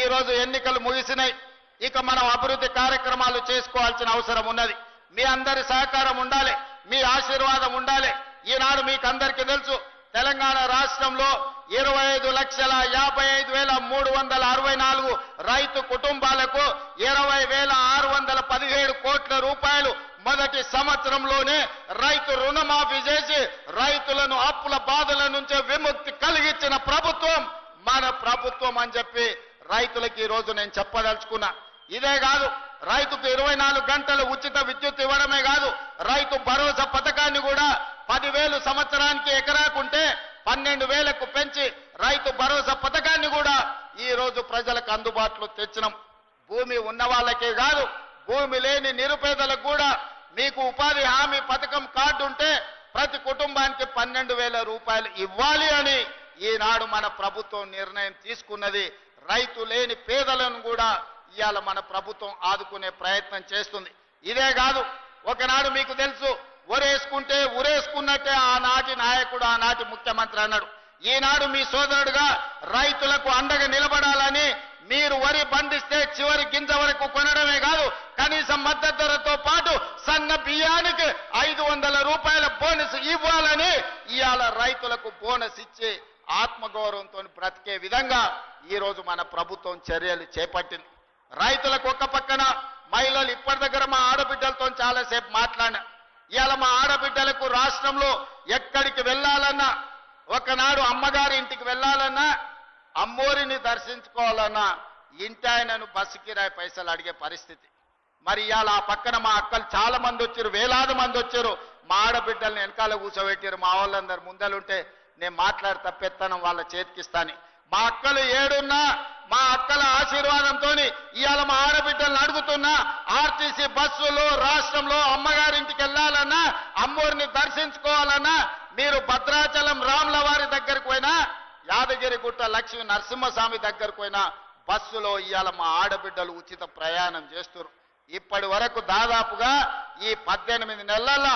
ఈ రోజు ఎన్నికలు ముగిసినాయి. ఇక మనం అభివృద్ధి కార్యక్రమాలు చేసుకోవాల్సిన అవసరం ఉన్నది. మీ అందరి సహకారం ఉండాలి, మీ ఆశీర్వాదం ఉండాలి. ఈనాడు మీకు అందరికీ తెలుసు, తెలంగాణ రాష్ట్రంలో 25,55,364 రైతు కుటుంబాలకు 20,617 కోట్ల రూపాయలు మొదటి సంవత్సరంలోనే రైతు రుణమాఫీ చేసి రైతులను అప్పుల బాధల నుంచి విముక్తి కలిగించిన ప్రభుత్వం మన ప్రభుత్వం అని చెప్పి రైతులకు ఈ రోజు నేను చెప్పదలుచుకున్నా. ఇదే కాదు, రైతుకు 24 గంటలు ఉచిత విద్యుత్ ఇవ్వడమే కాదు, రైతు భరోసా పథకాన్ని కూడా 10,000 సంవత్సరానికి ఎకరాకుంటే 12,000కు పెంచి రైతు భరోసా పథకాన్ని కూడా ఈ రోజు ప్రజలకు అందుబాటులో తెచ్చినాం. భూమి ఉన్న వాళ్ళకే కాదు, భూమి లేని నిరుపేదలకు కూడా మీకు ఉపాధి హామీ పథకం కార్డు ఉంటే ప్రతి కుటుంబానికి 12,000 రూపాయలు ఇవ్వాలి అని ఈనాడు మన ప్రభుత్వం నిర్ణయం తీసుకున్నది. రైతు లేని పేదలను కూడా ఇవాళ మన ప్రభుత్వం ఆదుకునే ప్రయత్నం చేస్తుంది. ఇదే కాదు, ఒకనాడు మీకు తెలుసు, ఒరేసుకుంటే ఉరేసుకున్నట్టే ఆనాటి నాయకుడు, ఆనాటి ముఖ్యమంత్రి అన్నాడు. ఈనాడు మీ సోదరుడుగా రైతులకు అండగా నిలబడాలని మీరు వరి పండిస్తే చివరి గింజ వరకు కొనడమే కాదు, కనీసం మద్దతు ధరతో పాటు సన్న బియ్యానికి 500 రూపాయల బోనస్ ఇవ్వాలని ఇవాళ రైతులకు బోనస్ ఇచ్చి ఆత్మగౌరవంతో బ్రతికే విధంగా ఈ రోజు మన ప్రభుత్వం చర్యలు చేపట్టింది. రైతులకు ఒక్క పక్కన మహిళలు ఇప్పటి దగ్గర మా ఆడబిడ్డలతో చాలాసేపు మాట్లాడినా. ఇవాళ మా ఆడబిడ్డలకు రాష్ట్రంలో ఎక్కడికి వెళ్ళాలన్నా, ఒకనాడు అమ్మగారి ఇంటికి వెళ్ళాలన్నా, అమ్మోరిని దర్శించుకోవాలన్నా ఇంటి ఆయనను బస్సు కిరాయి పైసలు అడిగే పరిస్థితి. మరి ఇవాళ ఆ పక్కన మా అక్కలు చాలా మంది వచ్చారు, వేలాది మంది వచ్చారు. మా ఆడబిడ్డల్ని వెనకాల కూర్చోబెట్టారు. మా వాళ్ళందరూ ముందలుంటే నేను మాట్లాడి తప్పెత్తనం వాళ్ళ చేతికిస్తాను. మా అక్కలు ఏడున్నా మా అక్కల ఆశీర్వాదంతో ఇవాళ మా ఆడబిడ్డలను అడుగుతున్నా, ఆర్టీసీ బస్సులు రాష్ట్రంలో అమ్మగారింటికి వెళ్ళాలన్నా, అమ్మోరిని దర్శించుకోవాలన్నా, మీరు భద్రాచలం రాముల వారి దగ్గరకు పోయినా, యాదగిరిగుట్ట లక్ష్మీ నరసింహస్వామి దగ్గరకు పోయినా బస్సులో ఇవాళ మా ఆడబిడ్డలు ఉచిత ప్రయాణం చేస్తున్నారు. ఇప్పటి వరకు దాదాపుగా ఈ 18 నెలల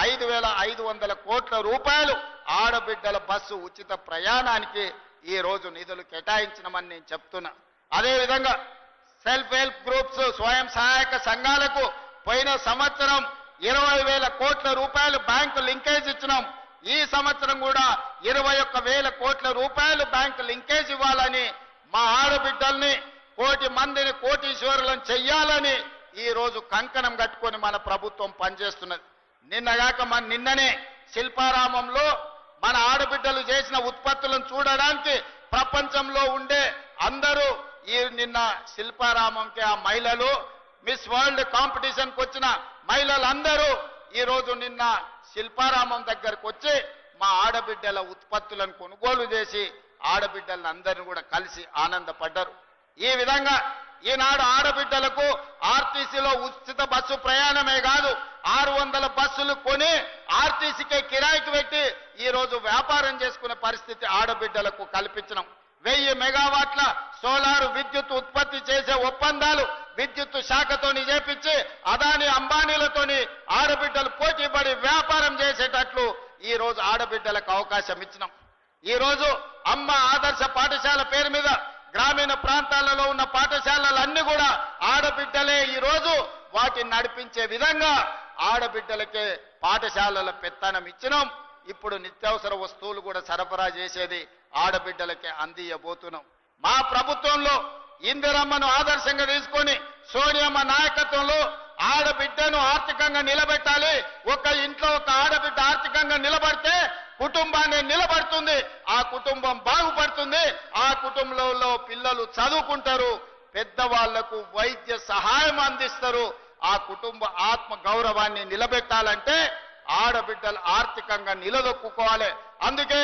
5,500 కోట్ల రూపాయలు ఆడబిడ్డల బస్సు ఉచిత ప్రయాణానికి ఈ రోజు నిధులు కేటాయించినమని నేను చెప్తున్నా. అదేవిధంగా సెల్ఫ్ హెల్ప్ గ్రూప్స్, స్వయం సహాయక సంఘాలకు పోయిన సంవత్సరం 20,000 కోట్ల రూపాయలు బ్యాంకు లింకేజ్ ఇచ్చినాం. ఈ సంవత్సరం కూడా 21,000 కోట్ల రూపాయలు బ్యాంకు లింకేజ్ ఇవ్వాలని, మా ఆడబిడ్డల్ని 1 కోటి మందిని కోటీశ్వరులను చెయ్యాలని ఈ రోజు కంకణం కట్టుకొని మన ప్రభుత్వం పనిచేస్తున్నది. నిన్ననే శిల్పారామంలో మన ఆడబిడ్డలు చేసిన ఉత్పత్తులను చూడడానికి ప్రపంచంలో ఉండే అందరూ నిన్న శిల్పారామంకి ఆ మహిళలు మిస్ వరల్డ్ కాంపిటీషన్కి వచ్చిన మహిళలందరూ ఈ రోజు నిన్న శిల్పారామం దగ్గరకు వచ్చి మా ఆడబిడ్డల ఉత్పత్తులను కొనుగోలు చేసి ఆడబిడ్డలను అందరిని కూడా కలిసి ఆనందపడ్డారు. ఈ విధంగా ఈనాడు ఆడబిడ్డలకు ఆర్టీసీలో ఉచిత బస్సు ప్రయాణమే కాదు, 600 బస్సులు కొని ఆర్టీసీకే కిరాయికి పెట్టి ఈ రోజు వ్యాపారం చేసుకునే పరిస్థితి ఆడబిడ్డలకు కల్పించడం. 1000 మెగావాట్ల సోలార్ విద్యుత్ ఉత్పత్తి చేసే ఒప్పందాలు విద్యుత్ శాఖతోని చేపించి అదాని అంబానీలతోని ఆడబిడ్డలు పోటీపడి వ్యాపారం చేసేటట్లు ఈ రోజు ఆడబిడ్డలకు అవకాశం ఇచ్చినాం. ఈ రోజు అమ్మ ఆదర్శ పాఠశాల పేరు మీద గ్రామీణ ప్రాంతాలలో ఉన్న పాఠశాలలన్నీ కూడా ఆడబిడ్డలే ఈ రోజు వాటిని నడిపించే విధంగా ఆడబిడ్డలకే పాఠశాలల పెత్తనం ఇచ్చినాం. ఇప్పుడు నిత్యావసర వస్తువులు కూడా సరఫరా చేసేది ఆడబిడ్డలకే అందియబోతున్నాం. మా ప్రభుత్వంలో ఇందిరమ్మను ఆదర్శంగా తీసుకొని సోనియమ్మ నాయకత్వంలో ఆడబిడ్డను ఆర్థికంగా నిలబెట్టాలి. ఒక ఇంట్లో ఒక ఆడబిడ్డ ఆర్థికంగా నిలబడితే కుటుంబాన్ని నిలబడుతుంది, ఆ కుటుంబం బాగుపడుతుంది, ఆ కుటుంబంలో పిల్లలు చదువుకుంటారు, పెద్దవాళ్లకు వైద్య సహాయం అందిస్తారు. ఆ కుటుంబ ఆత్మ గౌరవాన్ని నిలబెట్టాలంటే ఆడబిడ్డలు ఆర్థికంగా నిలదొక్కుకోవాలి. అందుకే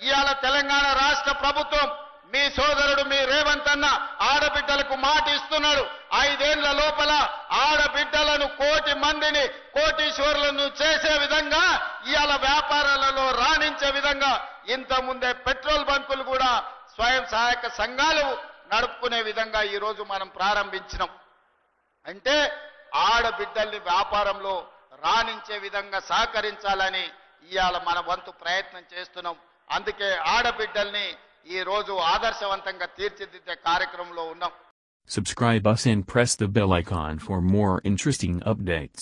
ఇవాళ తెలంగాణ రాష్ట్ర ప్రభుత్వం మీ సోదరుడు మీ రేవంత్ అన్న ఆడబిడ్డలకు మాట ఇస్తున్నాడు. 5 ఏళ్ల లోపల ఆడబిడ్డలను 1 కోటి మందిని కోటీశ్వరులను చేసే విధంగా, ఇవాళ వ్యాపారాలలో రాణించే విధంగా, ఇంతకుముందే పెట్రోల్ బంకులు కూడా స్వయం సహాయక సంఘాలు నడుపుకునే విధంగా ఈ రోజు మనం ప్రారంభించినాం. అంటే ఆడబిడ్డల్ని వ్యాపారంలో రాణించే విధంగా సహకరించాలని ఇవాళ మన వంతు ప్రయత్నం చేస్తున్నాం. అందుకే ఆడబిడ్డల్ని ఈ రోజు ఆదర్శవంతంగా తీర్చిదిద్దే కార్యక్రమంలో ఉన్నాం. Subscribe us and press the bell icon for more interesting updates.